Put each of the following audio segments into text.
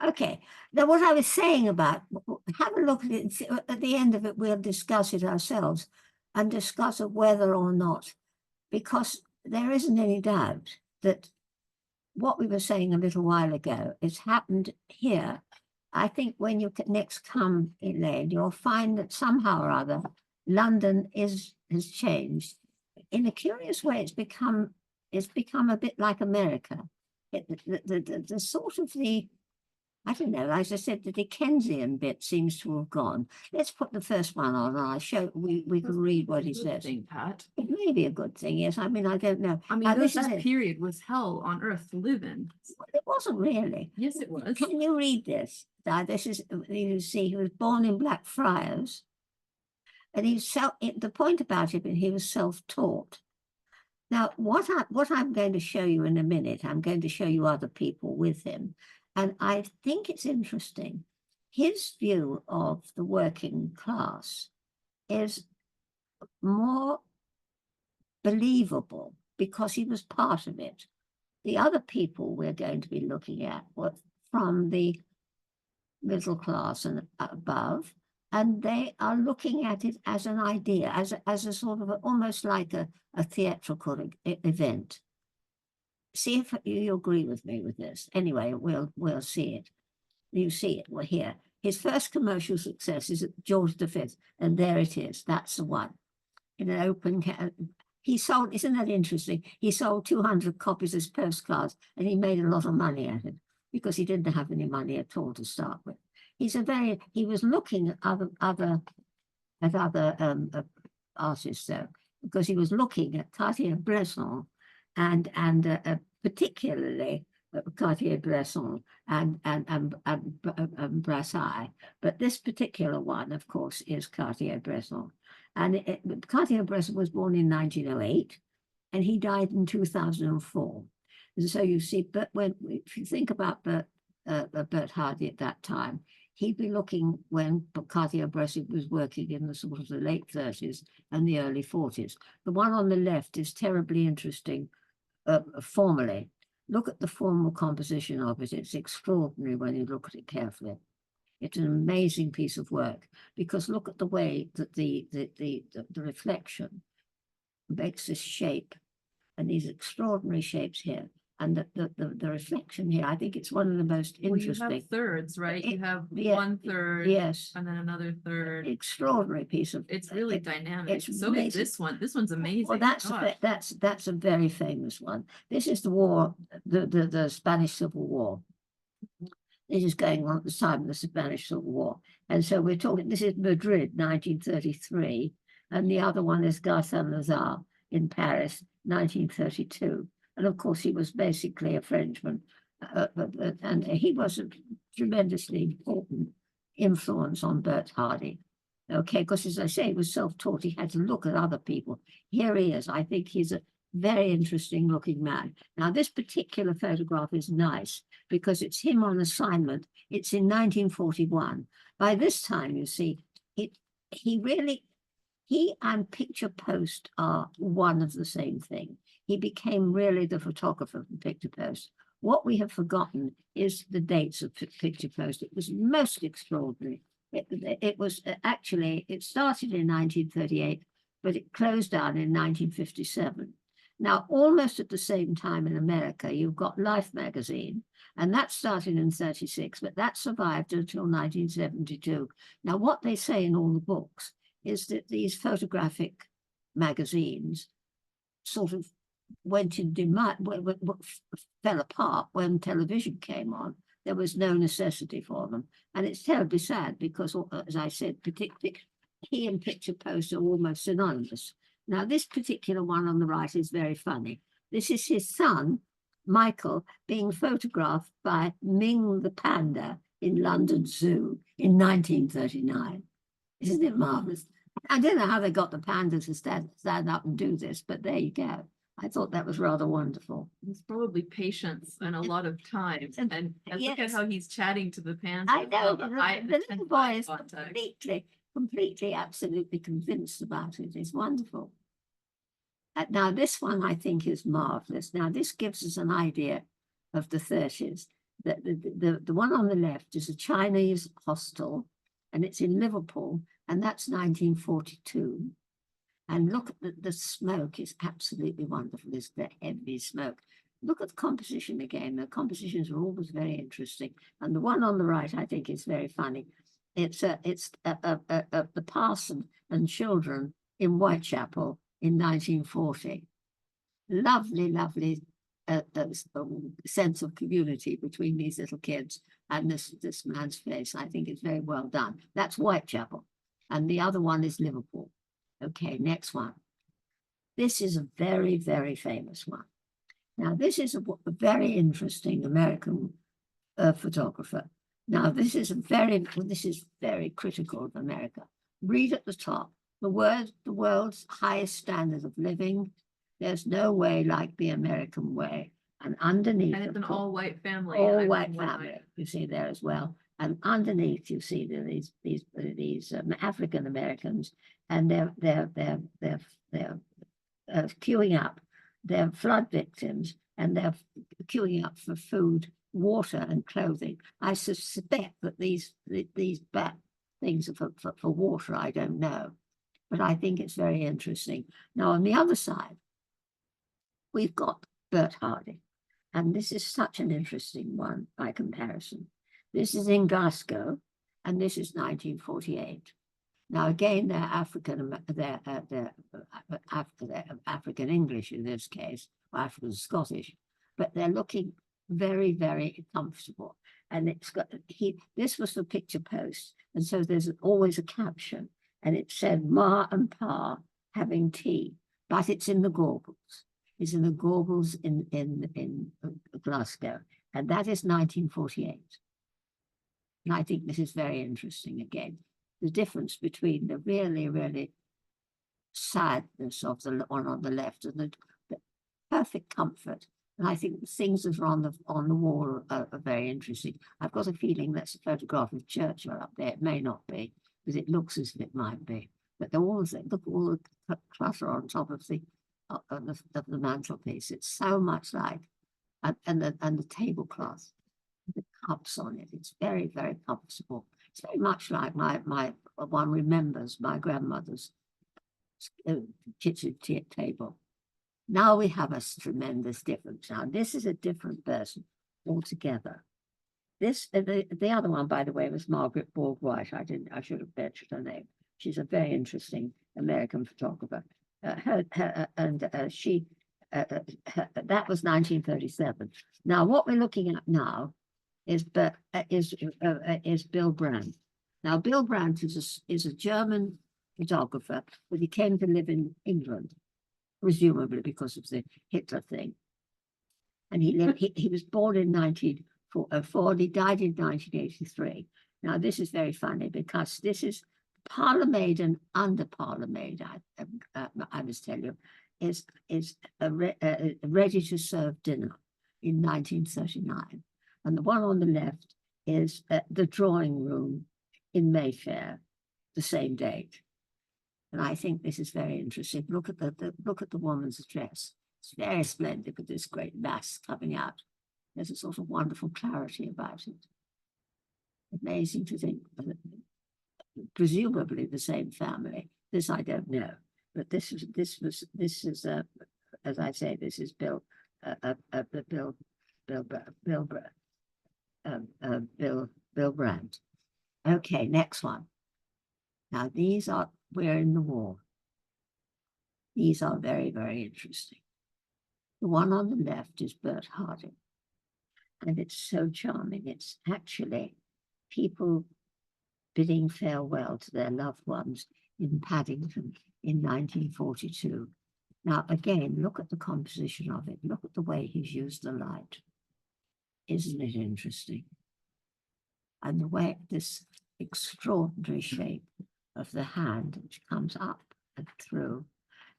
Okay. Now, what I was saying about, have a look at it. At the end of it, we'll discuss it ourselves and discuss whether or not, because there isn't any doubt that what we were saying a little while ago has happened here. I think when you next come, Elaine, you'll find that somehow or other, London has changed. In a curious way, it's become a bit like America. The sort of I don't know, as I said, the Dickensian bit seems to have gone. Let's put the first one on and I'll show, we can read what he says. Thing, Pat. It may be a good thing, yes. I mean, I don't know. I mean, that period was hell on earth to live in. It wasn't really. Yes, it was. Can you read this? Now, this is, you see, he was born in Blackfriars. And the point about him, he was self-taught. Now, what I'm going to show you in a minute, I'm going to show you other people with him. And I think it's interesting. His view of the working class is more believable because he was part of it. The other people we're going to be looking at were from the middle class and above, and they are looking at it as an idea, as a sort of almost like a theatrical event. See if you agree with me with this. Anyway, we'll see it. You see it. We're here. His first commercial success is at George V, and there it is. That's the one. In an open, he sold. Isn't that interesting? He sold 200 copies as postcards, and he made a lot of money at it because he didn't have any money at all to start with. He was looking at other artists though, because he was looking at Cartier-Bresson and particularly Cartier-Bresson and Brassai. But this particular one, of course, is Cartier-Bresson. And Cartier-Bresson was born in 1908 and he died in 2004. And so you see, but if you think about BERT Hardy at that time, he'd be looking when Cartier-Bresson was working in the sort of the late 30s and the early 40s. The one on the left is terribly interesting formally. Look at the formal composition of it. It's extraordinary when you look at it carefully. It's an amazing piece of work because look at the way that the reflection makes this shape and these extraordinary shapes here. And the reflection here, I think it's one of the most interesting. You have thirds, right? You have 1/3, yes, and then another third. Extraordinary piece of. It's really dynamic. It's so amazing. Is this one. This one's amazing. Well, that's a very famous one. This is the war, the Spanish Civil War. This is going on at the time of the Spanish Civil War, and so we're talking. This is Madrid, 1933, and the other one is Gare Saint-Lazare in Paris, 1932. And of course, he was basically a Frenchman, and he was a tremendously important influence on BERT Hardy. Okay, because as I say, he was self-taught. He had to look at other people. Here he is. I think he's a very interesting looking man. Now, this particular photograph is nice because it's him on assignment. It's in 1941. By this time, you see, he and Picture Post are one of the same thing. He became really the photographer from Picture Post. What we have forgotten is the dates of Picture Post. It was most extraordinary. It was actually, it started in 1938, but it closed down in 1957. Now, almost at the same time in America, you've got Life magazine, and that started in 36, but that survived until 1972. Now, what they say in all the books is that these photographic magazines sort of went in demand, fell apart when television came on. There was no necessity for them. And it's terribly sad because, as I said, he and Picture Post are almost synonymous. Now, this particular one on the right is very funny. This is his son, Michael, being photographed by Ming the panda in London Zoo in 1939. Isn't it marvelous? I don't know how they got the panda to stand up and do this, but there you go. I thought that was rather wonderful. It's probably patience and a lot of time. And yes. Look at how he's chatting to the panda. I know, the little boy is completely, absolutely convinced about it. It's wonderful. Now, this one I think is marvelous. Now, this gives us an idea of the 30s. The one on the left is a Chinese hostel, and it's in Liverpool, and that's 1942. And look at the smoke is absolutely wonderful. It's the heavy smoke. Look at the composition again. The compositions are always very interesting. And the one on the right, I think, is very funny. It's the parson and children in Whitechapel in 1940. Lovely, lovely sense of community between these little kids and this man's face. I think it's very well done. That's Whitechapel. And the other one is Liverpool. Okay, next one. This is a very, very famous one. Now, this is a very interesting American photographer. Now, this is very critical of America. Read at the top, the world's highest standard of living. There's no way like the American way. And underneath, and it's an all-white family. All white family. You see there as well. And underneath, you see these African Americans, and they're queuing up. They're flood victims, and they're queuing up for food, water, and clothing. I suspect that these bad things are for water. I don't know, but I think it's very interesting. Now, on the other side, we've got BERT Harding, and this is such an interesting one by comparison. This is in Glasgow, and this is 1948. Now, again, they're African English in this case, or African Scottish, but they're looking very, very comfortable. And it's got this was the picture post, and so there's always a caption, and it said Ma and Pa having tea, but it's in the Gorbals. It's in the Gorbals in Glasgow, and that is 1948. And I think this is very interesting again. The difference between the really, really sadness of the one on the left and the perfect comfort. And I think the things that are on the wall are very interesting. I've got a feeling that's a photograph of Churchill up there. It may not be, because it looks as if it might be. But they're all look at all the clutter on top of the mantelpiece. It's so much like, and the tablecloth, the cups on it. It's very, very comfortable. It's very much like one remembers my grandmother's kitchen table. Now we have a tremendous difference. Now this is a different person altogether. This the other one, by the way, was Margaret Borg-White. I should have mentioned her name. She's a very interesting American photographer. That was 1937. Now what we're looking at now is Bill Brandt. Now, Bill Brandt is a German photographer, but he came to live in England, presumably because of the Hitler thing. And he was born in 1904, and he died in 1983. Now, this is very funny because this is parlour-made and under-parlour-made, I must tell you, is a ready-to-serve dinner in 1939. And the one on the left is the drawing room in Mayfair, the same date. And I think this is very interesting. Look at the woman's dress. It's very splendid with this great mass coming out. There's a sort of wonderful clarity about it. Amazing to think, presumably the same family. This I don't know, but this is as I say, this is Bill Brandt. Okay, next one. Now we're in the war. These are very, very interesting. The one on the left is BERT Harding, and it's so charming. It's actually people bidding farewell to their loved ones in Paddington in 1942. Now, again, look at the composition of it. Look at the way he's used the light. Isn't it interesting? And the way this extraordinary shape of the hand which comes up and through.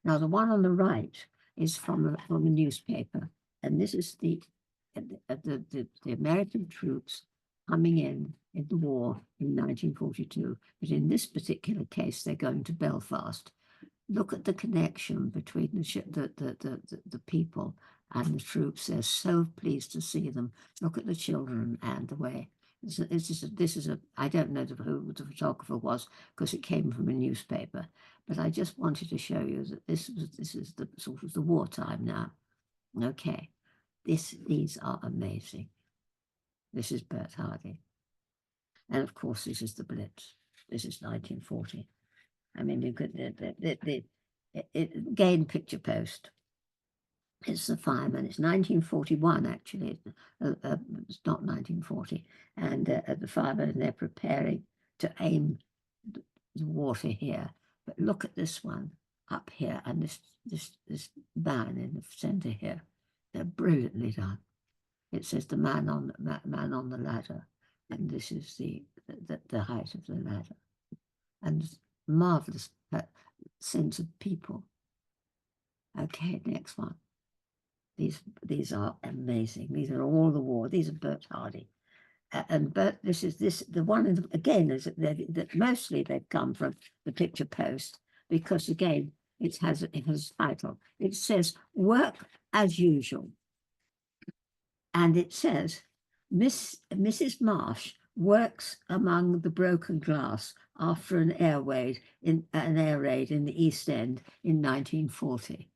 Now, the one on the right is from a newspaper, and this is the American troops coming in the war in 1942. But in this particular case, they're going to Belfast. Look at the connection between the people and the troops. They're so pleased to see them. Look at the children and the way. I don't know who the photographer was because it came from a newspaper, but I just wanted to show you that this is the sort of the wartime now. Okay, these are amazing. This is Bert Hardy, and of course this is the Blitz. This is 1940. I mean, you could again picture post. It's the fireman. It's 1941, actually. It's not 1940. And the firemen, they're preparing to aim the water here. But look at this one up here, and this man in the centre here. They're brilliantly done. It says the man on the ladder, and this is the height of the ladder, and marvelous sense of people. Okay, next one. These are amazing. These are all the war. These are Bert Hardy, and Bert. The one again is that mostly they've come from the picture post, because again it has a title. It says "Work as Usual," and it says Mrs. Marsh works among the broken glass after an air raid in the East End in 1940.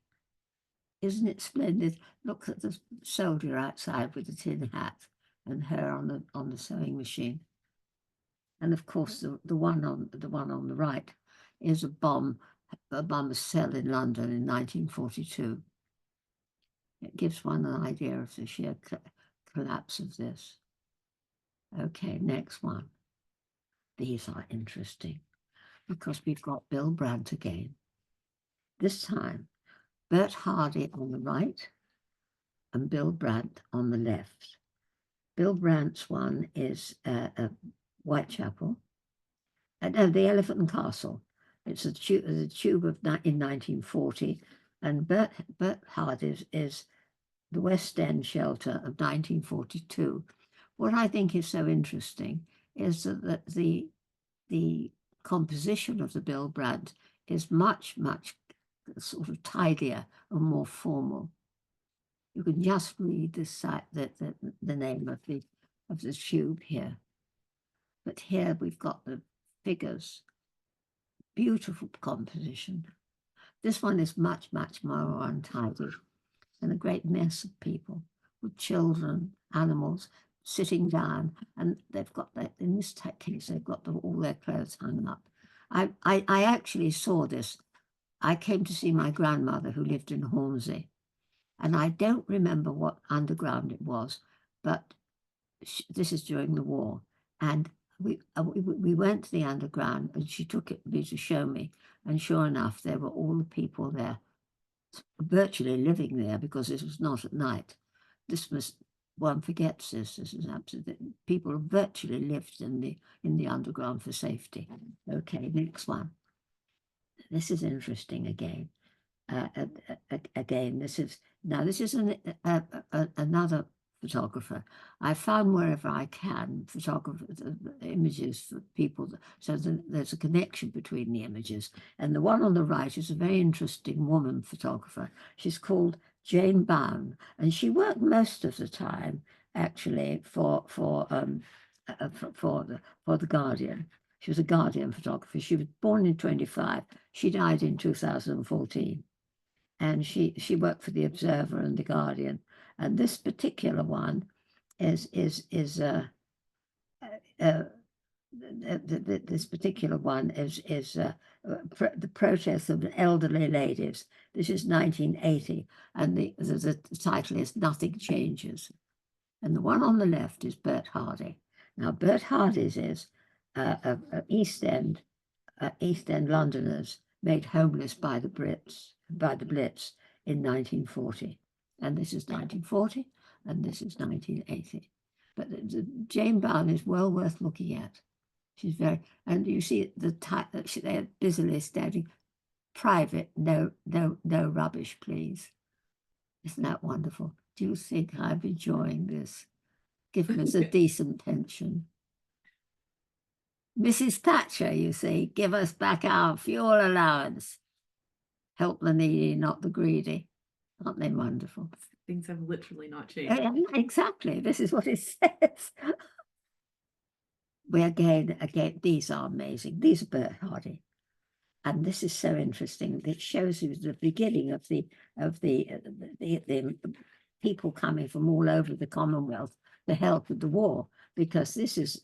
Isn't it splendid? Look at the soldier outside with the tin hat, and her on the sewing machine. And of course, the one on the right is a bomb cell in London in 1942. It gives one an idea of the sheer collapse of this. Okay, next one. These are interesting because we've got Bill Brandt again. This time, Bert Hardy on the right and Bill Brandt on the left. Bill Brandt's one is Whitechapel. No, the Elephant and Castle. It's the tube in 1940. And Bert Hardy's is the West End shelter of 1942. What I think is so interesting is that the composition of the Bill Brandt is much sort of tidier and more formal. You can just read the name of the tube here. But here we've got the figures. Beautiful composition. This one is much more untidy, and a great mess of people with children, animals sitting down, and they've got that. In this case, they've got all their clothes hung up. I actually saw this. I came to see my grandmother who lived in Hornsey, and I don't remember what underground it was, but this is during the war, and we went to the underground, and she took me to show me, and sure enough, there were all the people there, virtually living there, because this was not at night. One forgets this. This is absolutely, people virtually lived in the underground for safety. Okay, next one. This is interesting again. Again, this is another photographer. I found wherever I can images for people, so there's a connection between the images. And the one on the right is a very interesting woman photographer. She's called Jane Bown, and she worked most of the time actually for the Guardian. She was a Guardian photographer. She was born in 1925. She died in 2014. And she worked for the Observer and the Guardian. And this particular one this particular one is the protest of the elderly ladies. This is 1980, and the title is "Nothing Changes." And the one on the left is Bert Hardy. Now, Bert Hardy's is East End Londoners made homeless by the Blitz in 1940. And this is 1940, and this is 1980. But Jane Bown is well worth looking at. She's and you see they're busily standing, "Private, no rubbish, please." Isn't that wonderful? Do you think I'm enjoying this? Give us a decent pension. Mrs. Thatcher, you see, give us back our fuel allowance. Help the needy, not the greedy. Aren't they wonderful? Things have literally not changed. Exactly. This is what it says. We again, these are amazing. These are Bert Hardy. And this is so interesting. It shows you the beginning of the people coming from all over the Commonwealth to help with the war, because this is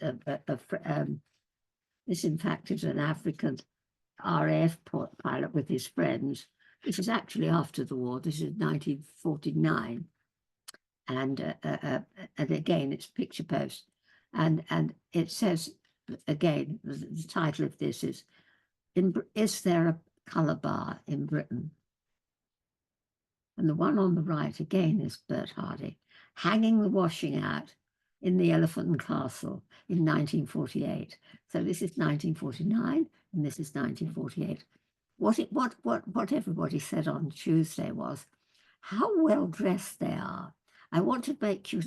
this in fact is an African RAF pilot with his friends. This is actually after the war. This is 1949, and again it's picture post, and it says again the title of this is there a colour bar in Britain? And the one on the right again is Bert Hardy, hanging the washing out in the Elephant and Castle in 1948. So this is 1949 and this is 1948. What everybody said on Tuesday was how well dressed they are. I want to make you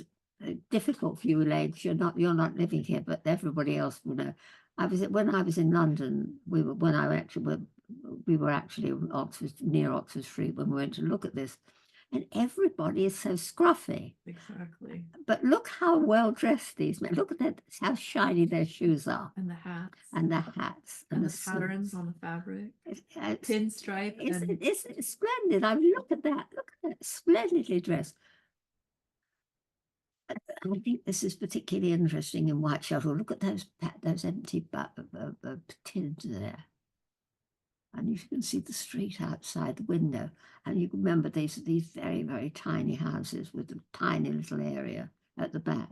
difficult for you, ladies. You're not living here, but everybody else will know. When I was in London, we were actually Oxford, near Oxford Street, when we went to look at this, and everybody is so scruffy. Exactly. But look how well dressed these men. Look at that, how shiny their shoes are. And the hats. And the hats. And the patterns on the fabric. Pinstripe. It's splendid. I mean, look at that. Look at that. Splendidly dressed. I think this is particularly interesting in Whitechapel. Look at those empty tins there. And you can see the street outside the window. And you remember these very, very tiny houses with a tiny little area at the back.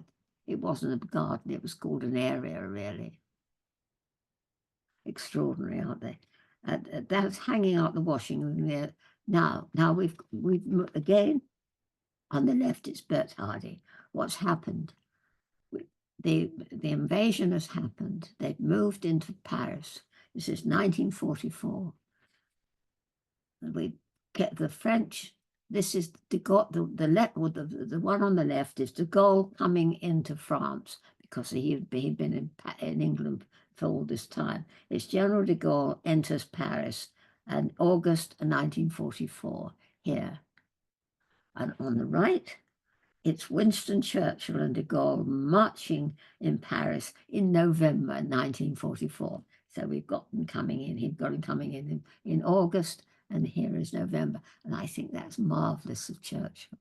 It wasn't a garden, it was called an area, really. Extraordinary, aren't they? That's hanging out the washing room there. Now we've again, on the left, it's Bert Hardy. What's happened? The invasion has happened. They've moved into Paris. This is 1944. We get the French. This is the one on the left is de Gaulle coming into France, because he'd been in England for all this time. It's General de Gaulle enters Paris in August 1944 here. And on the right, it's Winston Churchill and de Gaulle marching in Paris in November 1944. So we've got them coming in. He'd got them coming in August, and here is November. And I think that's marvellous of Churchill.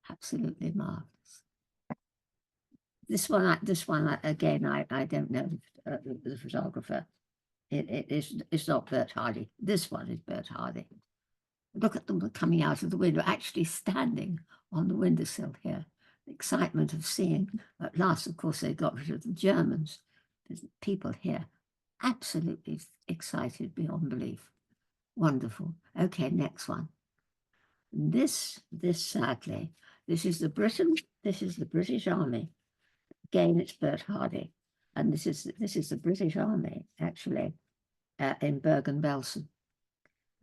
Absolutely marvellous. This one again, I don't know the photographer. It's not Bert Hardy. This one is Bert Hardy. Look at them coming out of the window, actually standing on the windowsill here. The excitement of seeing, at last, of course, they got rid of the Germans. There's people here absolutely excited beyond belief. Wonderful. Okay, next one. This sadly, this is the British Army. Again, it's Bert Hardy. And this is the British Army, actually, in Bergen-Belsen.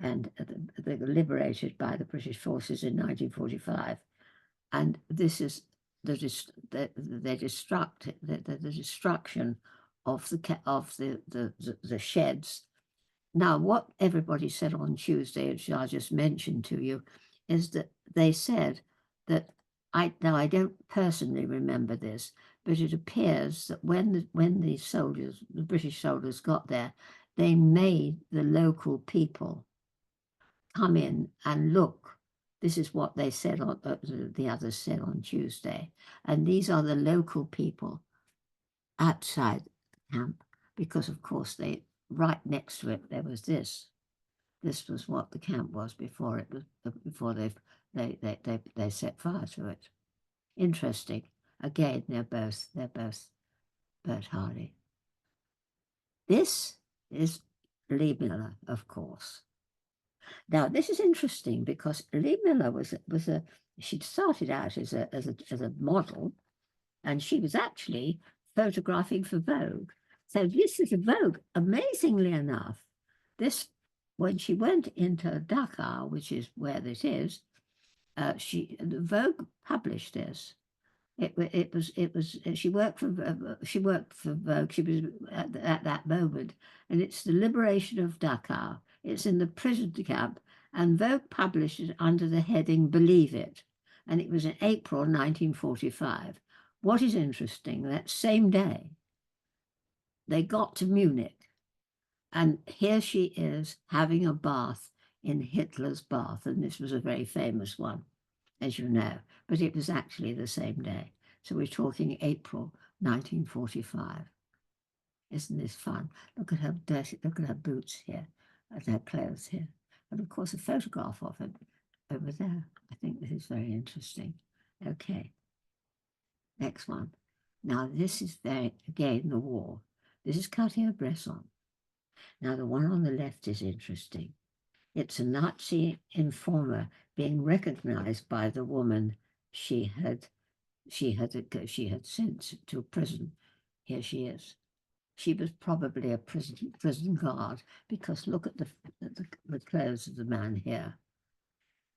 And they were liberated by the British forces in 1945, and this is the destruction of the sheds. Now, what everybody said on Tuesday, which I just mentioned to you, is that they said that I don't personally remember this, but it appears that when the British soldiers got there, they made the local people come in and look. This is what they said, the others said on Tuesday. And these are the local people outside the camp, because of course right next to it there was this. This was what the camp was before they set fire to it. Interesting. Again, they're both Bert Hardy. This is Lee Miller, of course. Now, this is interesting because Lee Miller she started out as a model, and she was actually photographing for Vogue. So this is a Vogue, amazingly enough. When she went into Dakar, which is where this is, Vogue published this. She worked for Vogue. She was at that moment, and it's the liberation of Dakar. It's in the prison camp, and Vogue published it under the heading Believe It, and it was in April 1945. What is interesting, that same day, they got to Munich, and here she is having a bath in Hitler's bath, and this was a very famous one, as you know, but it was actually the same day. So we're talking April 1945. Isn't this fun? Look at her dirty, look at her boots here, and her clothes here. And of course, a photograph of it over there. I think this is very interesting. Okay, next one. Now, this is very, again, the war. This is Cartier-Bresson. Now, the one on the left is interesting. It's a Nazi informer being recognized by the woman she had sent to prison. Here she is. She was probably a prison guard, because look at the clothes of the man here.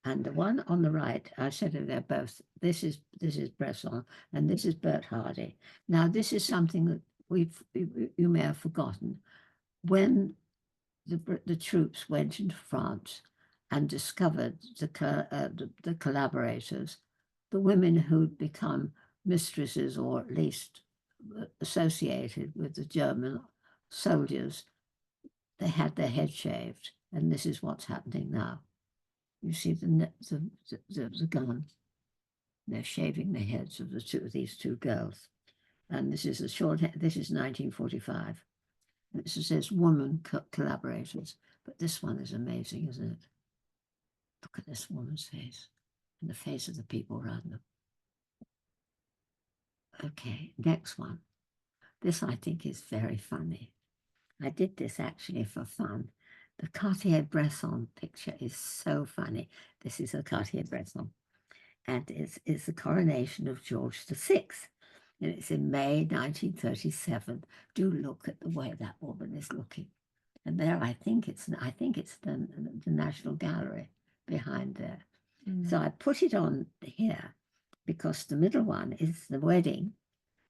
And the one on the right, I said that they're both, this is Bresson and this is Bert Hardy. Now, this is something that you may have forgotten. When the troops went into France and discovered the collaborators, the women who'd become mistresses, or at least associated with the German soldiers, they had their head shaved, and this is what's happening now. You see the gun. They're shaving the heads of these two girls, and this is this is 1945. It says woman collaborators, but this one is amazing, isn't it? Look at this woman's face and the face of the people around them. Okay, next one. This I think is very funny. I did this actually for fun. The Cartier-Bresson picture is so funny. This is a Cartier-Bresson, and it's the coronation of George VI. And it's in May 1937. Do look at the way that woman is looking. And there, I think it's the National Gallery behind there. So I put it on here because the middle one is the wedding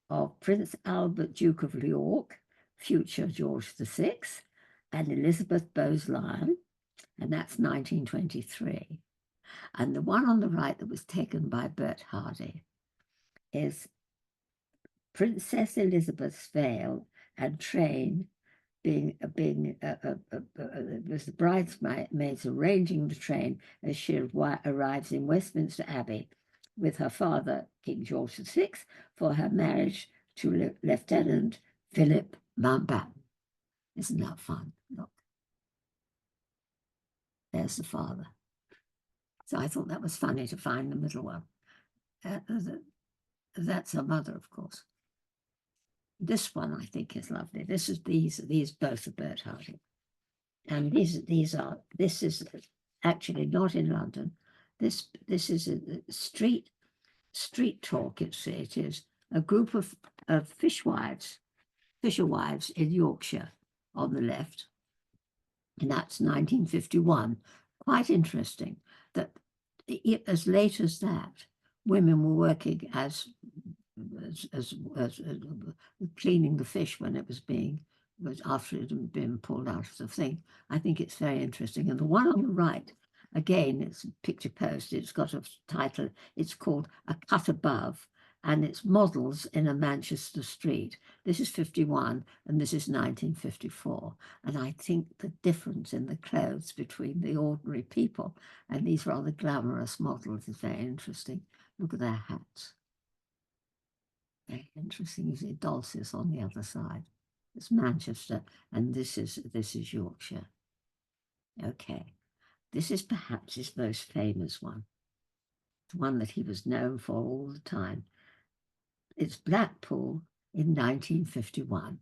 of Prince Albert, Duke of York, future George VI, and Elizabeth Bowes-Lyon, and that's 1923. And the one on the right that was taken by Bert Hardy is Princess Elizabeth's veil and train was the bridesmaids arranging the train as she arrives in Westminster Abbey with her father, King George VI, for her marriage to Lieutenant Philip Mountbatten. Isn't that fun? Look. There's the father. So I thought that was funny to find the middle one. That's her mother, of course. This one I think is lovely. This is these both are Bert Hardy. And this is actually not in London. This is a street talk. It is a group of fisher wives in Yorkshire on the left, and that's 1951. Quite interesting that as late as that, women were working as cleaning the fish when it was after it had been pulled out of the thing. I think it's very interesting. And the one on the right, again, it's a picture post. It's got a title. It's called A Cut Above, and it's models in a Manchester street. This is 51, and this is 1954. And I think the difference in the clothes between the ordinary people and these rather glamorous models is very interesting. Look at their hats. Very interesting. You see Dulces on the other side. It's Manchester, and this is Yorkshire. Okay, this is perhaps his most famous one, the one that he was known for all the time. It's Blackpool in 1951,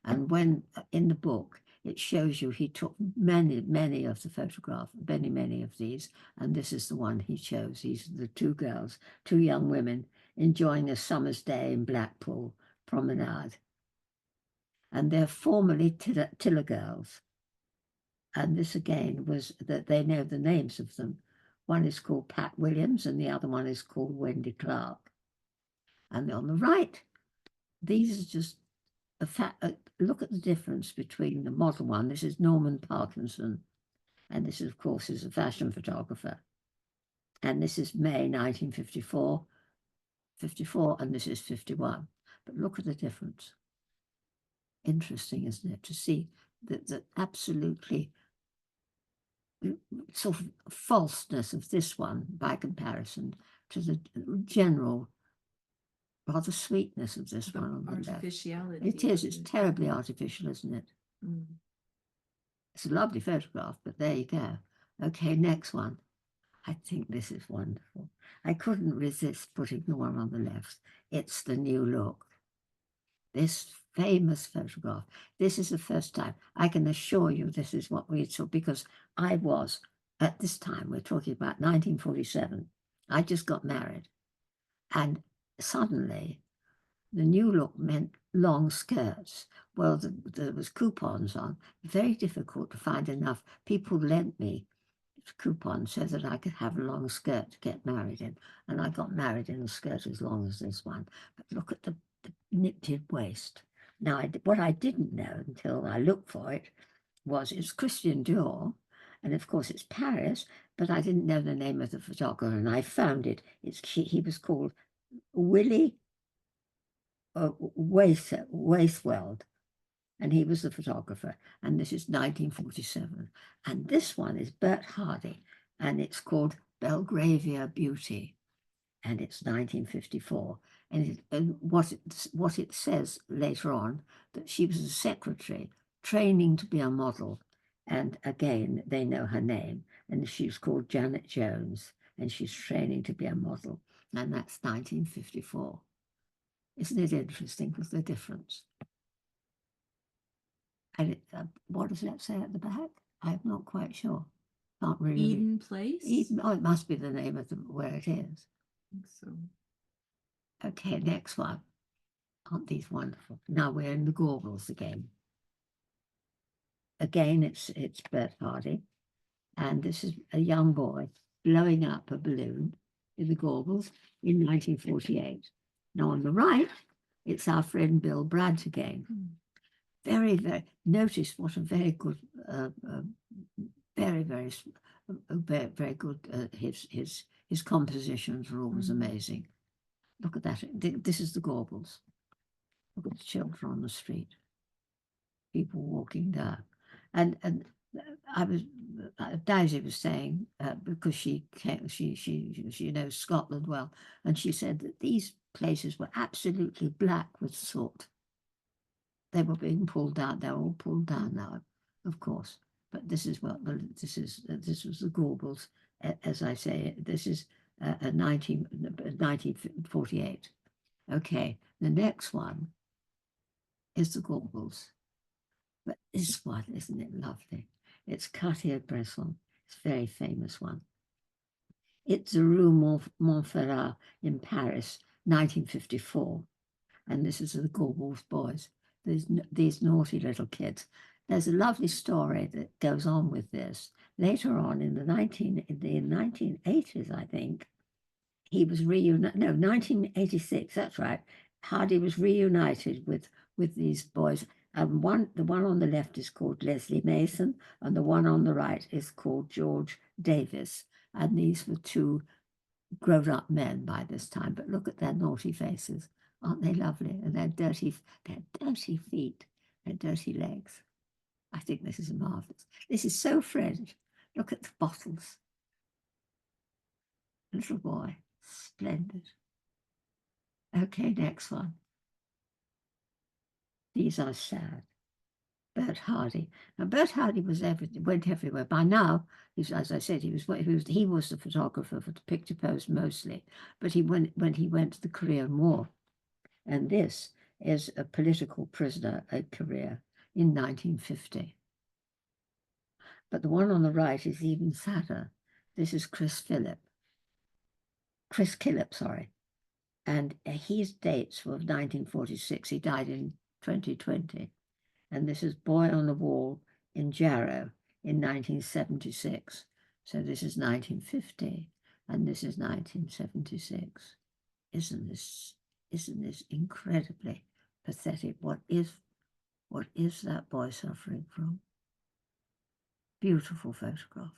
and when in the book it shows you he took many of the photographs, many of these, and this is the one he chose. These are the two girls, two young women, enjoying a summer's day in Blackpool promenade. And they're formerly Tiller girls. And this again was that they know the names of them. One is called Pat Williams and the other one is called Wendy Clark. And on the right, these are just look at the difference between the model one. This is Norman Parkinson, And this, of course, is a fashion photographer. And this is May 1954, 54, and this is 51. But look at the difference. Interesting, isn't it, to see the absolutely sort of falseness of this one by comparison to the general rather sweetness of this one on the left. Artificiality. It is, it's terribly artificial, isn't it? Mm. It's a lovely photograph, but there you go. Okay, next one. I think this is wonderful. I couldn't resist putting the one on the left. It's the new look. This famous photograph. This is the first time. I can assure you this is what we saw, because I was, at this time, we're talking about 1947. I just got married. And suddenly, the new look meant long skirts. Well, there was coupons on. Very difficult to find enough. People lent me coupons so that I could have a long skirt to get married in. And I got married in a skirt as long as this one. But look at the knitted waist. Now, what I didn't know until I looked for it was it's Christian Dior. And of course, it's Paris, but I didn't know the name of the photographer. And I found it. He was called Willie Waithweld, and he was the photographer. And this is 1947. And this one is Bert Hardy, and it's called Belgravia Beauty, and it's 1954. And what it says later on, that she was a secretary training to be a model. And again, they know her name, and she's called Janet Jones, and she's training to be a model. And that's 1954. Isn't it interesting with the difference? And what does that say at the back? I'm not quite sure. Can't really. Eden Place? Eden, oh, it must be the name of where it is. I think so. Okay, next one. Aren't these wonderful? Now we're in the Gorbals again. Again, it's Bert Hardy. And this is a young boy blowing up a balloon in the Gorbals in 1948. Now on the right, it's our friend Bill Brandt again. Very, very, notice what a very good, very good, his compositions are always amazing. Look at that. This is the Gorbals. Look at the children on the street. People walking down. And Daisy was saying, because she knows Scotland well, and she said that these places were absolutely black with soot. They were being pulled down. They're all pulled down now, of course. But this is what this was the Gorbals, as I say. This is 1948. Okay, the next one is the Gorbals. But this one, isn't it lovely? It's Cartier-Bresson. It's a very famous one. It's the Rue Montferrat in Paris, 1954. And this is the Gorbals boys. These naughty little kids. There's a lovely story that goes on with this. Later on in the 1980s, I think, he was reunited. No, 1986. That's right. Hardy was reunited with these boys. And the one on the left is called Leslie Mason, and the one on the right is called George Davis. And these were two grown-up men by this time. But look at their naughty faces. Aren't they lovely? And their dirty feet, their dirty legs. I think this is marvelous. This is so French. Look at the bottles. Little boy, splendid. Okay, next one. These are sad. Bert Hardy. Now, Bert Hardy went everywhere. By now, as I said, he was the photographer for the Picture Post mostly. But when he went to the Korean War. And this is a political prisoner at Korea in 1950. But the one on the right is even sadder. This is Chris Killip, sorry. And his dates were of 1946. He died in 2020. And this is Boy on the Wall in Jarrow in 1976. So this is 1950, and this is 1976. Isn't this incredibly pathetic? What is that boy suffering from? Beautiful photograph.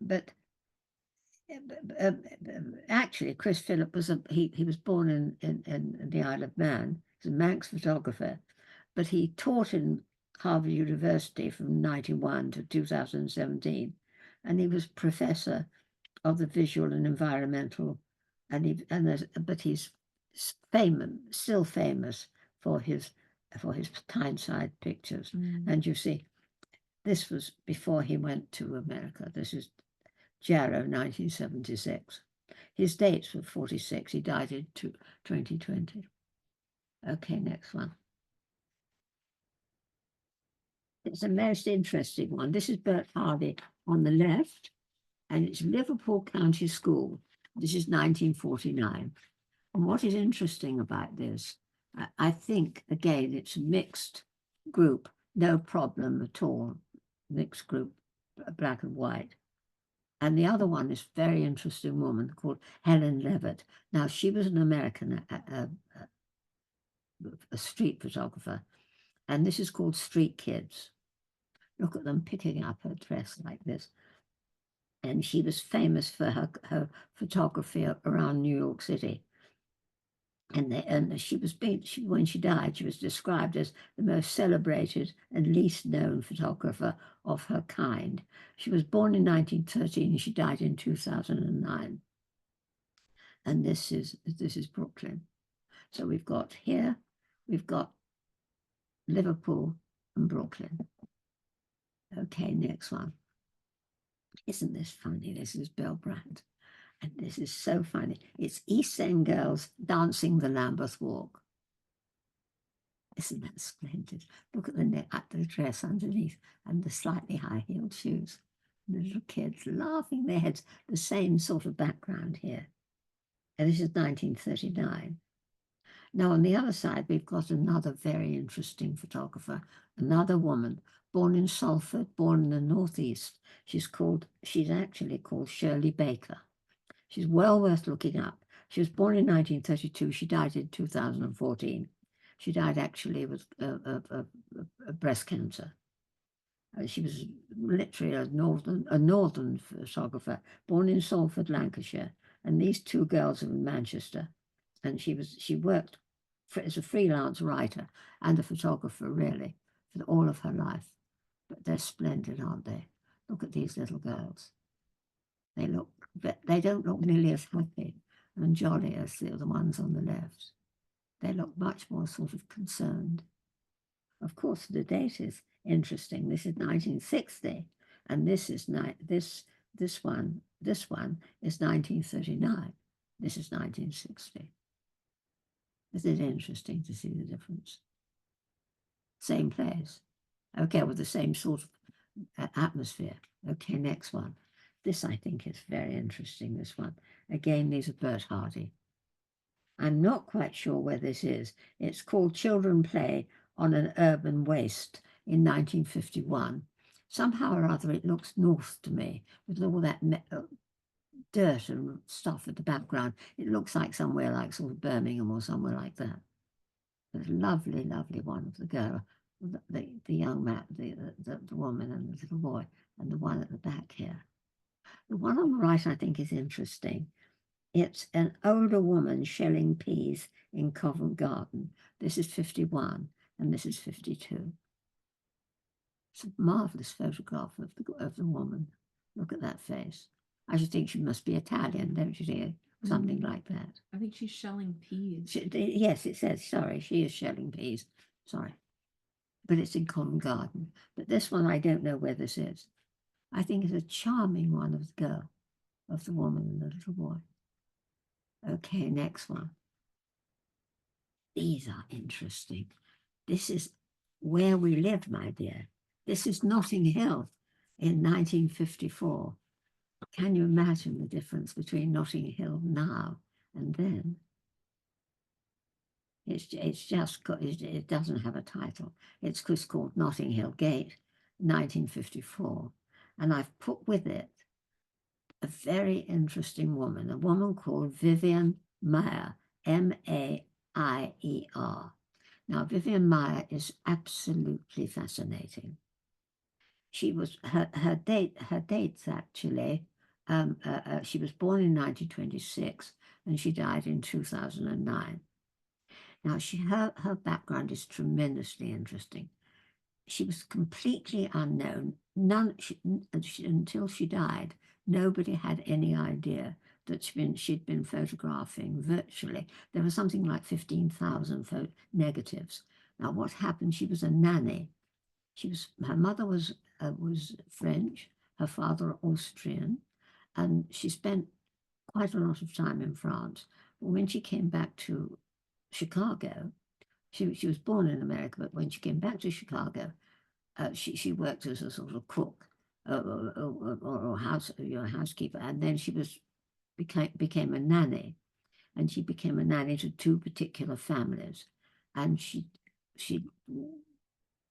But actually, Chris Philip was he was born in the Isle of Man. He's a Manx photographer, but he taught in Harvard University from 91 to 2017, and he was professor of the visual and environmental, but he's still famous for his Tyneside pictures. And you see, this was before he went to America. This is Jarrow, 1976. His dates were 46. He died in 2020. Okay, next one. It's the most interesting one. This is Bert Hardy on the left, and it's Liverpool County School. This is 1949. And what is interesting about this, I think, again, it's a mixed group, no problem at all, mixed group, black and white. And the other one is a very interesting woman called Helen Levitt. Now, she was an American, a street photographer, and this is called Street Kids. Look at them picking up her dress like this. And she was famous for her photography around New York City. And when she died, she was described as the most celebrated and least known photographer of her kind. She was born in 1913 and she died in 2009. And this is Brooklyn. So we've got Liverpool and Brooklyn. Okay, next one. Isn't this funny? This is Bill Brandt. And this is so funny. It's East End girls dancing the Lambeth Walk. Isn't that splendid? Look at the dress underneath and the slightly high-heeled shoes. And the little kids laughing their heads, the same sort of background here. And this is 1939. Now, on the other side, we've got another very interesting photographer, another woman, born in Salford, born in the Northeast. She's actually called Shirley Baker. She's well worth looking up. She was born in 1932. She died in 2014. She died actually with breast cancer. She was literally a northern photographer, born in Salford, Lancashire. And these two girls are in Manchester. And she worked as a freelance writer and a photographer, really, for all of her life. But they're splendid, aren't they? Look at these little girls. They don't look nearly as happy and jolly as the other ones on the left. They look much more sort of concerned. Of course, the date is interesting. This is 1960, and this one is 1939. This is 1960. Isn't it interesting to see the difference? Same place. Okay, with the same sort of atmosphere. Okay, next one. This, I think, is very interesting, this one. Again, these are Bert Hardy. I'm not quite sure where this is. It's called Children Play on an Urban Waste in 1951. Somehow or other, it looks north to me, with all that dirt and stuff at the background. It looks like somewhere like sort of Birmingham or somewhere like that. There's a lovely, lovely one of the girl, the young man, the woman and the little boy, and the one at the back here. The one on the right, I think, is interesting. It's an older woman shelling peas in Covent Garden. This is 51, and this is 52. It's a marvelous photograph of the woman. Look at that face. I should think she must be Italian, don't you think? Something like that. I think she's shelling peas. Yes, it says, sorry, she is shelling peas. Sorry. But it's in Covent Garden. But this one, I don't know where this is. I think it's a charming one of the girl, of the woman and the little boy. Okay, next one. These are interesting. This is where we lived, my dear. This is Notting Hill in 1954. Can you imagine the difference between Notting Hill now and then? It doesn't have a title. It's just called Notting Hill Gate, 1954. And I've put with it a very interesting woman, a woman called Vivian Maier, Maier. Now, Vivian Maier is absolutely fascinating. she was her dates actually. She was born in 1926 and she died in 2009. Now her background is tremendously interesting. She was completely unknown. Until she died, nobody had any idea that she'd been photographing virtually. There was something like 15,000 negatives. Now, what happened? She was a nanny. Her mother was French, her father Austrian, and she spent quite a lot of time in France. But when she came back to Chicago, she was born in America, but when she came back to Chicago, she worked as a sort of cook or housekeeper, and then she became a nanny, and she became a nanny to two particular families, and she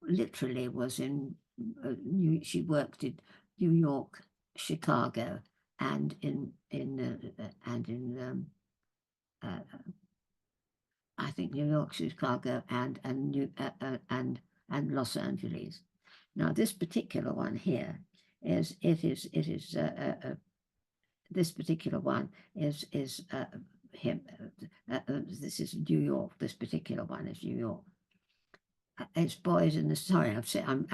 literally was in she worked in New York, Chicago, and in I think New York, Chicago, and Los Angeles. Now, this particular one here this particular one is him. This is New York. This particular one is New York. It's boys in the sorry. I'm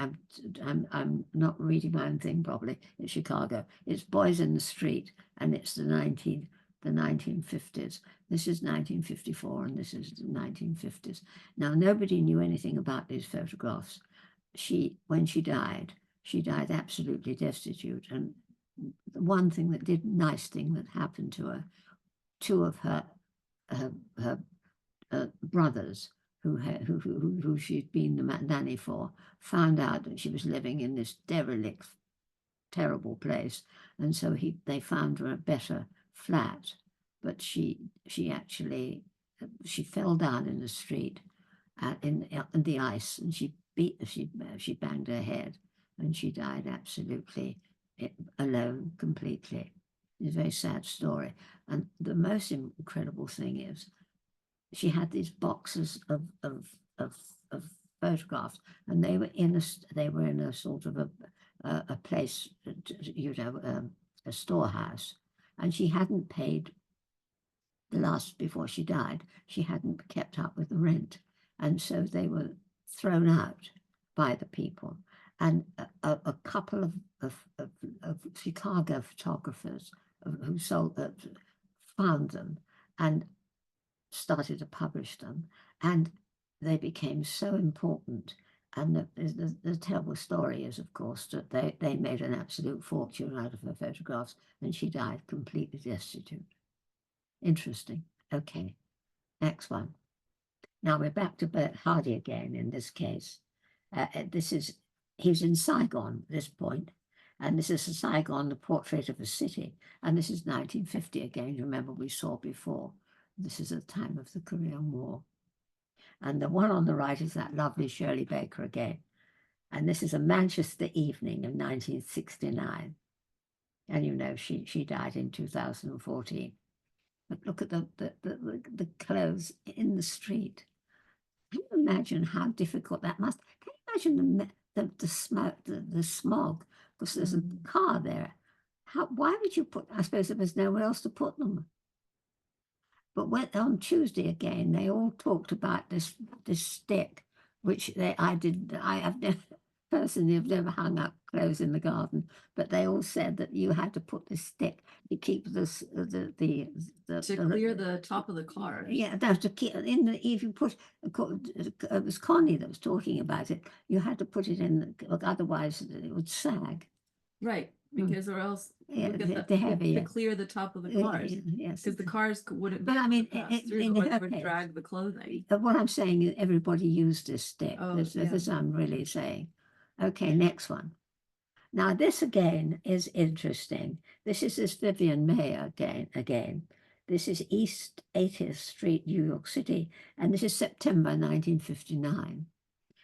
not reading my own thing properly. It's Chicago. It's Boys in the Street, and it's the 1950s. This is 1954, and this is the 1950s. Now, nobody knew anything about these photographs. When she died absolutely destitute. And the one nice thing that happened to her, two of her brothers who she'd been the nanny for, found out that she was living in this derelict, terrible place, and so they found her a better flat. But she fell down in the street in the ice, and she banged her head, and she died absolutely alone, completely. It's a very sad story. And the most incredible thing is she had these boxes of photographs, and they were in a sort of a place, a storehouse, and she hadn't paid before she died. She hadn't kept up with the rent, and so they were thrown out by the people. And a couple of Chicago photographers who found them and started to publish them, and they became so important. And the terrible story is, of course, that they made an absolute fortune out of her photographs, and she died completely destitute. Interesting. Okay, next one. Now we're back to Bert Hardy again in this case. He's in Saigon at this point, and this is Saigon, the portrait of a city, and this is 1950 again. Remember, we saw before. This is at the time of the Korean War. And the one on the right is that lovely Shirley Baker again. And this is a Manchester evening of 1969. And you know, she died in 2014. But look at the clothes in the street. Can you imagine how difficult that must? Can you imagine the smog? Because there's a car there. Why would you put? I suppose there was nowhere else to put them. But on Tuesday again, they all talked about this stick, which I have never personally have never hung up clothes in the garden, but they all said that you had to put this stick to keep to clear the top of the car. Yeah, that's to keep if you put it was Connie that was talking about it. You had to put it in, otherwise it would sag. Right. Because or else they're heavy to clear the top of the cars. Yes, because the cars wouldn't. But I mean, would drag the clothing. What I'm saying is everybody used this stick. Oh, this I'm really saying. Okay, next one. Now this again is interesting. This is this Vivian Mayer again. This is East 80th Street, New York City, and this is September 1959.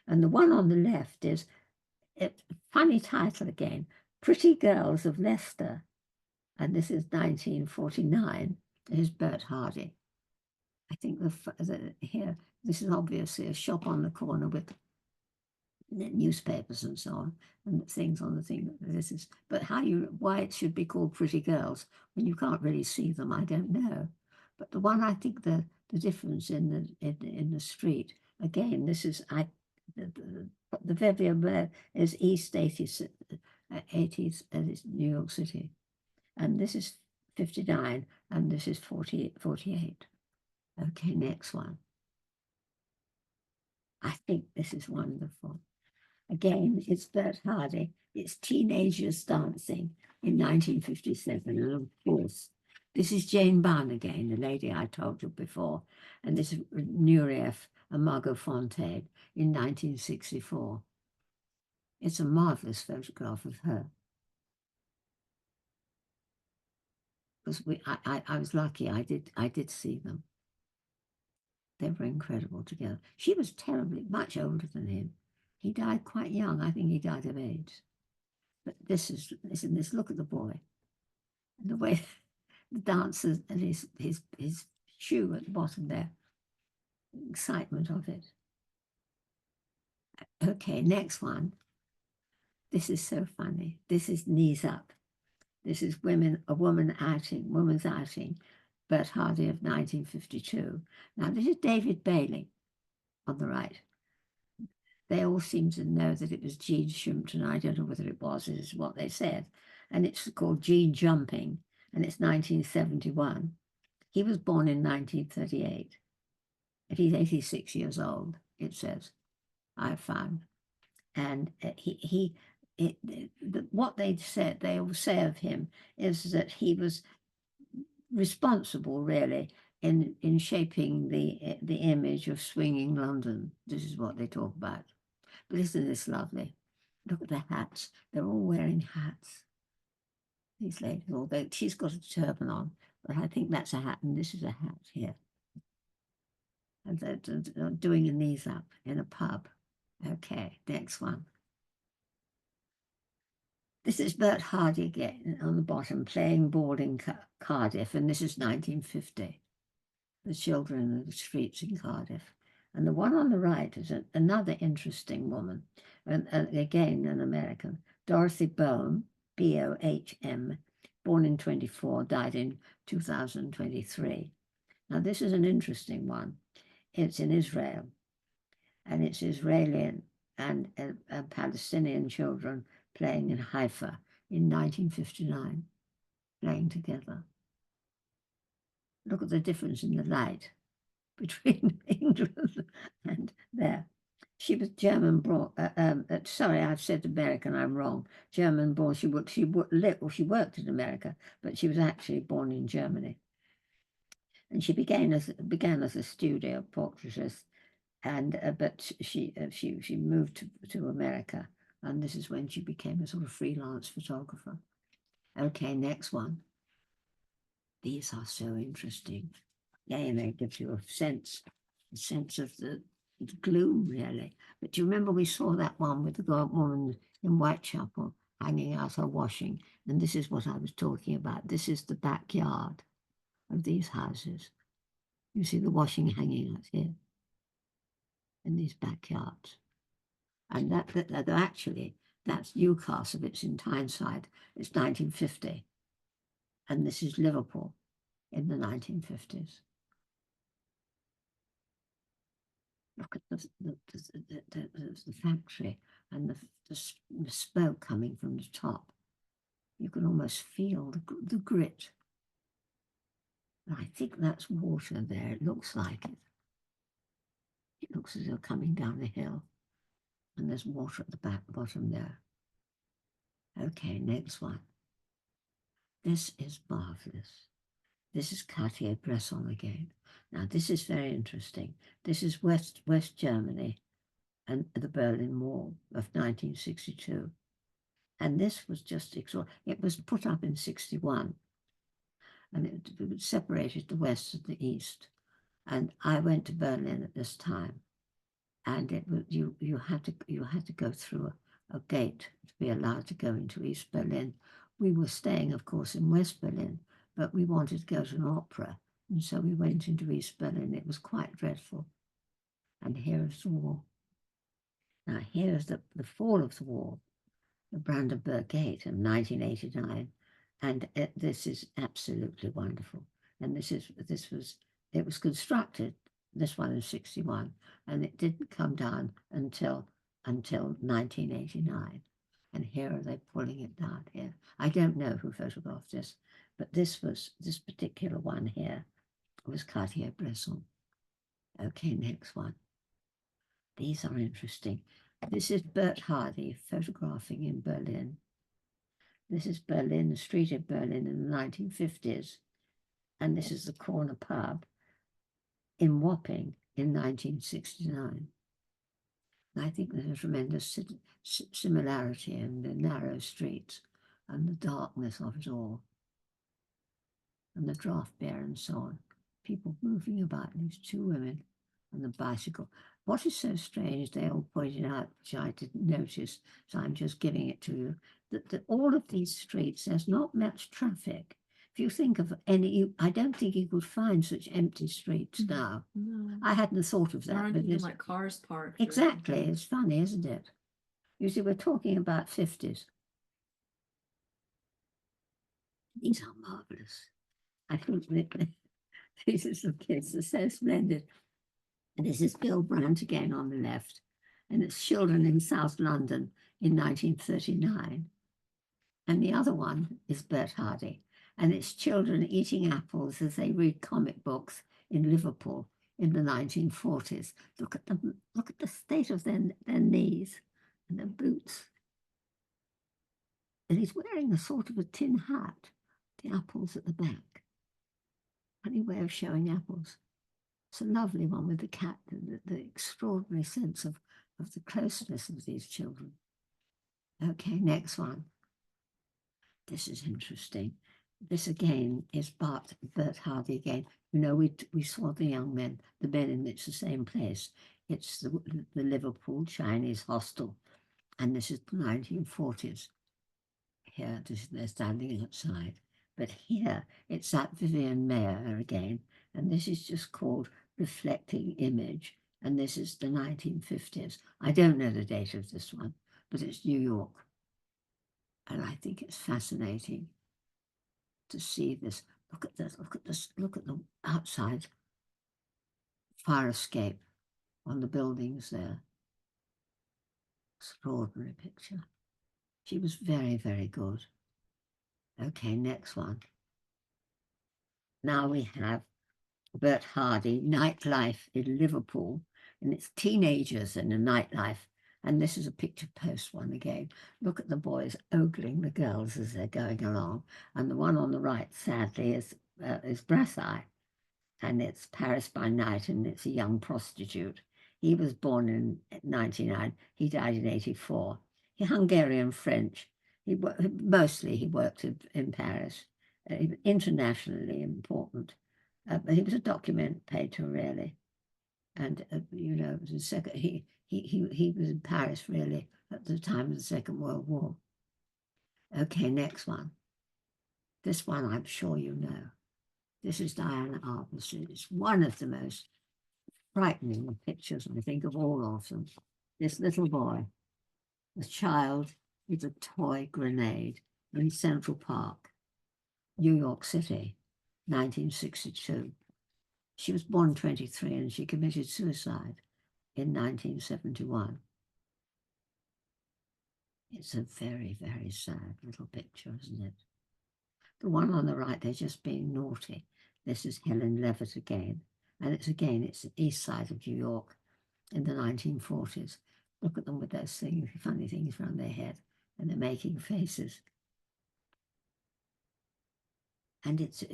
And the one on the left is funny title again. Pretty Girls of Leicester, and this is 1949. This is Bert Hardy. I think here, this is obviously a shop on the corner with newspapers and so on, and things on the thing. This is, but why it should be called Pretty Girls when you can't really see them, I don't know. But the one, I think the difference in the street, again, this is the Vivian is East 80s, 80s, and it's New York City, and this is 59, and this is 48. Okay, next one. I think this is wonderful. Again, it's Bert Hardy. It's Teenagers Dancing in 1957. And of course, this is Jane Bunn again, the lady I told you before. And this is Nureyev and Margot Fontaine in 1964. It's a marvelous photograph of her. Because I was lucky, I did see them. They were incredible together. She was terribly much older than him. He died quite young. I think he died of AIDS. But listen, look at the boy. And the way the dancers and his shoe at the bottom there. Excitement of it. Okay, next one. This is so funny. This is Knees Up. This is woman's outing, Bert Hardy of 1952. Now this is David Bailey on the right. They all seem to know that it was Gene Shumpton. I don't know whether it was, this is what they said. And it's called Gene Jumping, and it's 1971. He was born in 1938. And he's 86 years old, it says, I found. And what they all say of him is that he was responsible, really, in shaping the image of swinging London. This is what they talk about. But isn't this lovely? Look at the hats. They're all wearing hats. These ladies, although she's got a turban on, but I think that's a hat, and this is a hat here. And they're doing a knees up in a pub. Okay, next one. This is Bert Hardy again on the bottom, playing ball in Cardiff, and this is 1950. The children in the streets in Cardiff. And the one on the right is another interesting woman, and again an American, Dorothy Bohm, B-O-H-M, born in 24, died in 2023. Now this is an interesting one. It's in Israel, and it's Israeli and Palestinian children playing in Haifa in 1959, playing together. Look at the difference in the light between England and there. She was German born. Sorry, I've said American. I'm wrong. German born. She worked in America, but she was actually born in Germany. And she began as a studio portraitist, and but she moved to America, and this is when she became a sort of freelance photographer. Okay, next one. These are so interesting. Yeah, and they give you a sense of the gloom, really. But do you remember we saw that one with the woman in Whitechapel hanging out her washing? And this is what I was talking about. This is the backyard of these houses. You see the washing hanging out here in these backyards. And that actually, that's Newcastle. It's in Tyneside. It's 1950. And this is Liverpool in the 1950s. Look at the factory and the smoke coming from the top. You can almost feel the grit. And I think that's water there. It looks like it. It looks as though coming down the hill. And there's water at the bottom there. Okay, next one. This is marvelous. This is Cartier-Bresson again. Now, this is very interesting. This is West Germany and the Berlin Wall of 1962. And this was just extraordinary. It was put up in 61. And it separated the West and the East. And I went to Berlin at this time. And it was, you had to go through a gate to be allowed to go into East Berlin. We were staying, of course, in West Berlin, but we wanted to go to an opera. And so we went into East Berlin. It was quite dreadful. And here is the wall. Now here's the fall of the wall, the Brandenburg Gate in 1989, and this is absolutely wonderful. And it was constructed, this one in 61, and it didn't come down until 1989. And here are they pulling it down here. I don't know who photographed this, but this particular one here was Cartier-Bresson. Okay, next one. These are interesting. This is Bert Hardy photographing in Berlin. This is Berlin, the street of Berlin in the 1950s. And this is the corner pub in Wapping in 1969. And I think there's a tremendous similarity in the narrow streets and the darkness of it all. And the draft beer and so on. People moving about, these two women and the bicycle. What is so strange, they all pointed out, which I didn't notice, so I'm just giving it to you, that all of these streets, there's not much traffic. If you think of any, I don't think you could find such empty streets now. No. I hadn't thought of There that. aren't But even like cars parked. exactly, it's funny, isn't it? You see, we're talking about 50s. These are marvellous. I think that these are some kids, they're so splendid. And this is Bill Brandt again on the left, and it's children in South London in 1939. And the other one is Bert Hardy, and it's children eating apples as they read comic books in Liverpool in the 1940s. Look at them, look at the state of their knees and their boots. And he's wearing a sort of a tin hat, the apples at the back. Funny way of showing apples. It's a lovely one with the cat, the extraordinary sense of the closeness of these children. Okay, next one. This is interesting. This again is Bert Hardy again. You know, we saw the young men, the men in it's the same place. It's the Liverpool Chinese hostel. And this is the 1940s. Here, they're standing outside. But here, it's that Vivian Mayer again. And this is just called Reflecting Image, and this is the 1950s. I don't know the date of this one, but it's New York. And I think it's fascinating to see this. Look at this, look at this, look at the outside fire escape on the buildings there. Extraordinary picture. She was very, very good. Okay, next one. Now we have Bert Hardy, Nightlife in Liverpool, and it's teenagers in a nightlife. And this is a picture post one again. Look at the boys ogling the girls as they're going along. And the one on the right, sadly, is Brassai. And it's Paris by Night, and it's a young prostitute. He was born in 99. He died in 84. He Hungarian French. Mostly he worked in Paris. Internationally important. But he was a documentator, really. And, you know, it was he was in Paris, really, at the time of the Second World War. Okay, next one. This one I'm sure you know. This is Diana Arbus. It's one of the most frightening pictures, I think, of all of them. This little boy, a child with a toy grenade in Central Park, New York City, 1962. She was born 23 and she committed suicide in 1971. It's a very, very sad little picture, isn't it? The one on the right, they're just being naughty. This is Helen Levitt again. And it's the east side of New York in the 1940s. Look at them with those things, funny things around their head, and they're making faces. And it's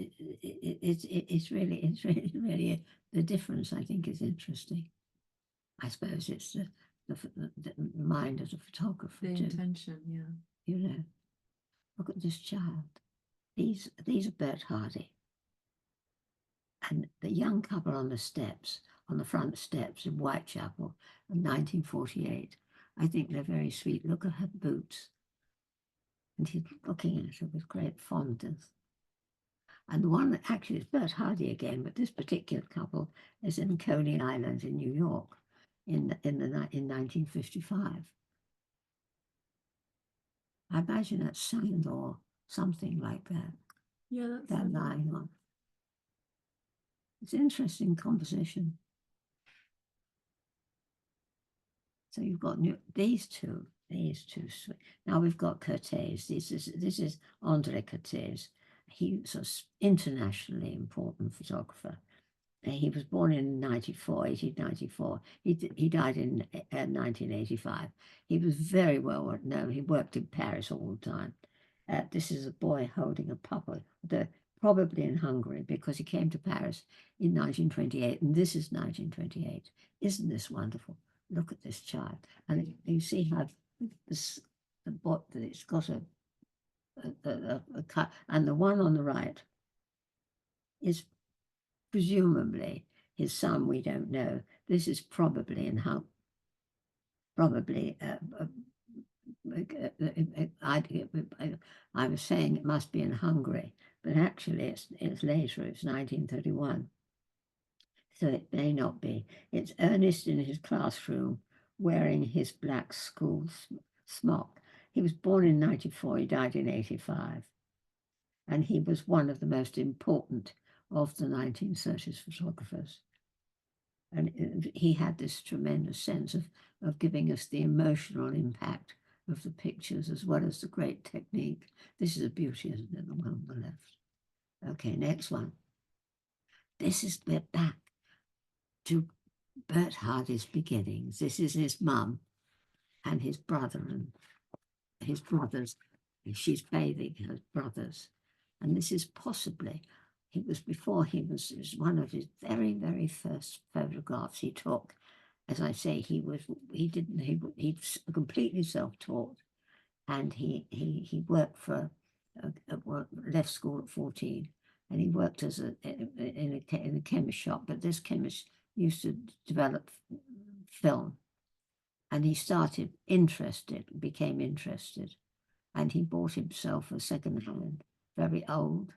really the difference, I think, is interesting. I suppose it's the mind of the photographer. The too. intention, yeah. You know, look at this child. These are Bert Hardy. And the young couple on the steps, on the front steps in Whitechapel in 1948, I think they're very sweet. Look at her boots. And he's looking at her with great fondness. And the one that actually is Bert Hardy again, but this particular couple is in Coney Island in New York in 1955. I imagine that's sand or something like that. Yeah, that's That lying on. It's an interesting composition. So you've got these two. Now we've got Cortés. This is André Cortés. He was an internationally important photographer. He was born in 1894. He died in 1985. He was very well known. He worked in Paris all the time. This is a boy holding a puppet, probably in Hungary, because he came to Paris in 1928, and this is 1928. Isn't this wonderful? Look at this child, and you see how it's got a cut, and the one on the right is presumably his son. We don't know. This is probably in how I was saying it must be in Hungary, but actually it's later. It's 1931. So it may not be. It's Ernest in his classroom wearing his black school smock. He was born in 94, he died in 85. And he was one of the most important of the 1930s photographers. And he had this tremendous sense of giving us the emotional impact of the pictures as well as the great technique. This is a beauty, isn't it? The one on the left. Okay, next one. We're back to Bert Hardy's beginnings. This is his mum and his brother and his brothers. She's bathing her brothers. And this is possibly, it was one of his very, very first photographs he took. As I say, he's completely self-taught, and he worked left school at 14, and he worked in a chemist shop, but this chemist used to develop film, and he became interested, and he bought himself a second-hand, very old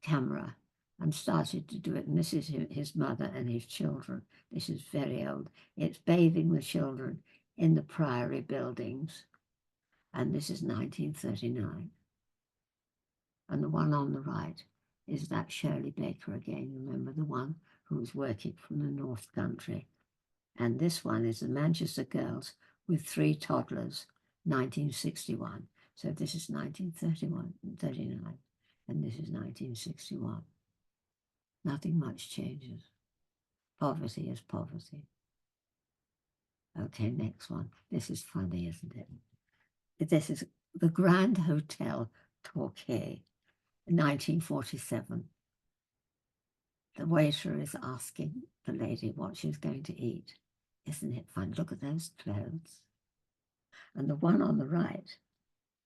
camera and started to do it. And this is his mother and his children. This is very old. It's bathing the children in the Priory buildings. And this is 1939. And the one on the right is that Shirley Baker again. Remember, the one who was working from the North Country. And this one is the Manchester Girls with 3 toddlers, 1961. So this is 1931 and 39. And this is 1961. Nothing much changes. Poverty is poverty. Okay, next one. This is funny, isn't it? This is the Grand Hotel Torquay, 1947. The waiter is asking the lady what she's going to eat. Isn't it fun? Look at those clothes. And the one on the right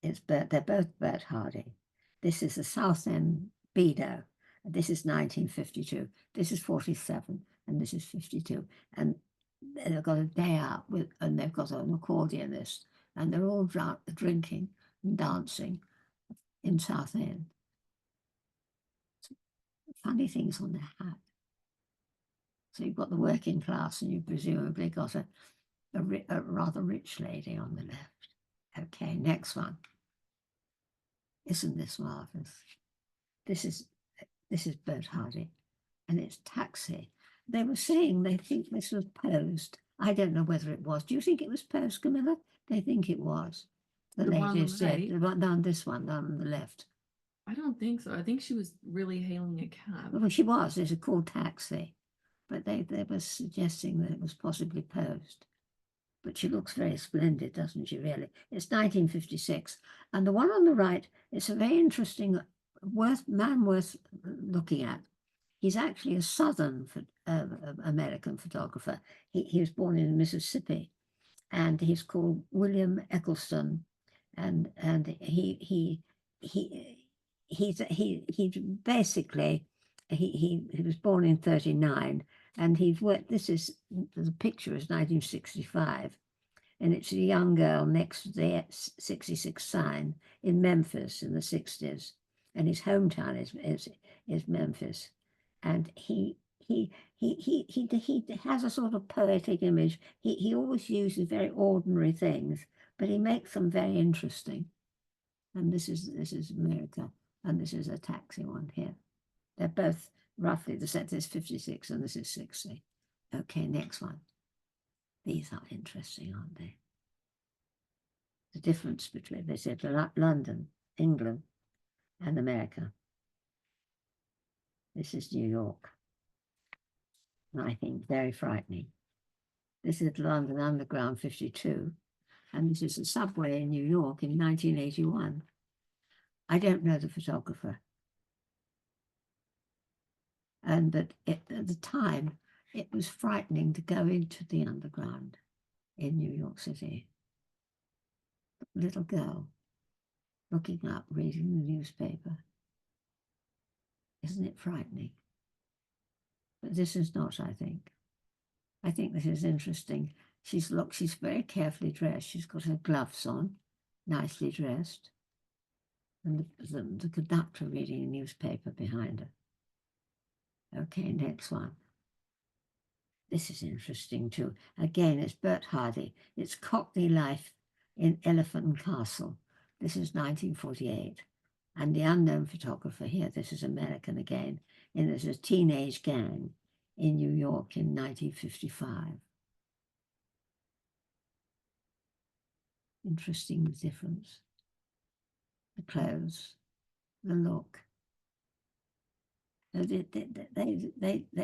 is they're both Bert Hardy. This is the Southend Bedo. This is 1952. This is 47, and this is 52. And they've got a day out and they've got an accordionist, and they're all drinking and dancing in Southend. Funny things on their hat. So you've got the working class, and you've presumably got a rather rich lady on the left. Okay, next one. Isn't this marvelous? This is Bert Hardy, and it's Taxi. They were saying they think this was posed. I don't know whether it was. Do you think it was posed, Camilla? They think it was. The lady said, down this one, down on the left. I don't think so. I think she was really hailing a cab. Well, she was. It's called Taxi. But they were suggesting that it was possibly posed. But she looks very splendid, doesn't she, really? It's 1956. And the one on the right, it's a very interesting, man worth looking at. He's actually a Southern American photographer. He was born in Mississippi, and he's called William Eccleston. And he basically was born in 39, and he's worked. The picture is 1965, and it's a young girl next to the 66 sign in Memphis in the 60s, and his hometown is Memphis, and he he has a sort of poetic image. He always uses very ordinary things, but he makes them very interesting. And this is America, and this is a taxi one here. They're both roughly the set. This is 56 and this is 60. Okay, next one. These are interesting, aren't they? The difference between, they said, London, England, and America. This is New York. And I think very frightening. This is London Underground 52, and this is the subway in New York in 1981. I don't know the photographer. But at the time, it was frightening to go into the underground in New York City. Little girl looking up, reading the newspaper. Isn't it frightening? But this is not, I think. I think this is interesting. She's very carefully dressed. She's got her gloves on, nicely dressed. And the conductor reading a newspaper behind her. Okay, next one. This is interesting too. Again, it's Bert Hardy. It's Cockney Life in Elephant and Castle. This is 1948. And the unknown photographer here, this is American again, and there's a teenage gang in New York in 1955. Interesting difference. The clothes, the look. They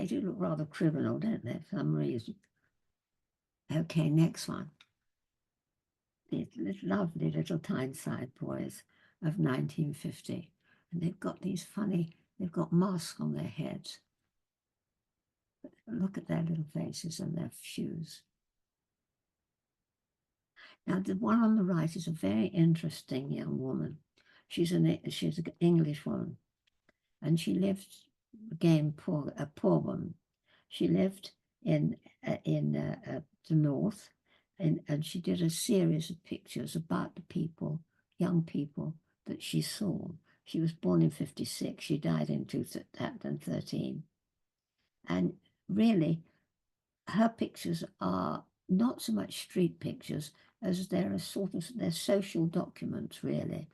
do look rather criminal, don't they, for some reason? Okay, next one. These lovely little Tyneside boys of 1950. And they've got these funny, they've got masks on their heads. But look at their little faces and their shoes. Now, the one on the right is a very interesting young woman. She's an English woman, and she lived, again, a poor woman. She lived in the north, and she did a series of pictures about the people, young people that she saw. She was born in 56. She died in 2013. And really, her pictures are not so much street pictures as they're they're social documents, really.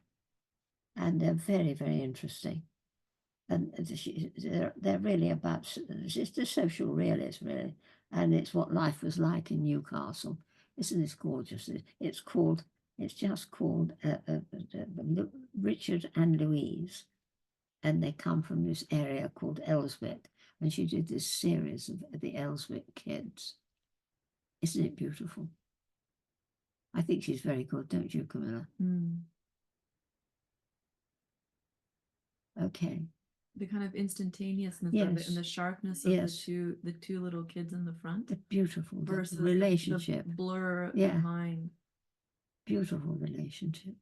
And they're very, very interesting. And they're really about, it's the social realist, really. And it's what life was like in Newcastle. Isn't this gorgeous? It's just called Richard and Louise. And they come from this area called Elswick. And she did this series of the Elswick kids. Isn't it beautiful? I think she's very good, don't you, Camilla? Mm. Okay. The kind of instantaneousness Yes. of it and the sharpness of Yes. the two little kids in the front. The beautiful Versus relationship. the blur Yeah. behind. Beautiful relationship.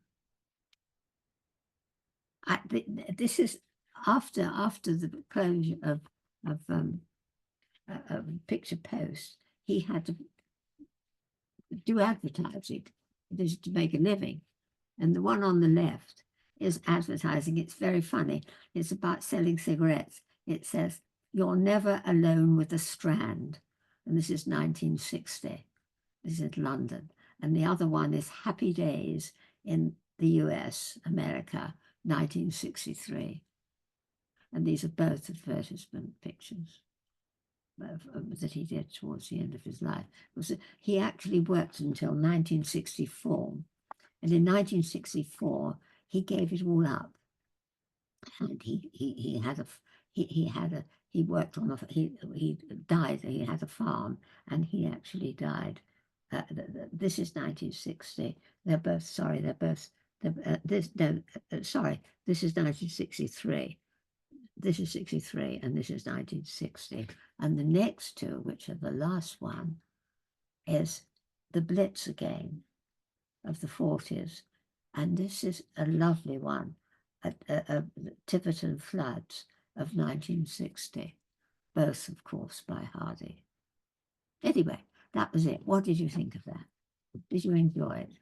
This is after the closure of Picture Post. He had to do advertising. This is to make a living. And the one on the left is advertising. It's very funny. It's about selling cigarettes. It says, "You're never alone with a strand." And this is 1960. This is London. And the other one is Happy Days in the US, America, 1963. And these are both advertisement pictures that he did towards the end of his life. He actually worked until 1964. And in 1964, he gave it all up. And he worked on he died, he had a farm, and he actually died. This is 1960. This is 1963. This is 63, and this is 1960. And the next two, which are the last one, is the Blitz again of the 40s. And this is a lovely one, Tiverton floods of 1960, both, of course, by Hardy. Anyway, that was it. What did you think of that? Did you enjoy it?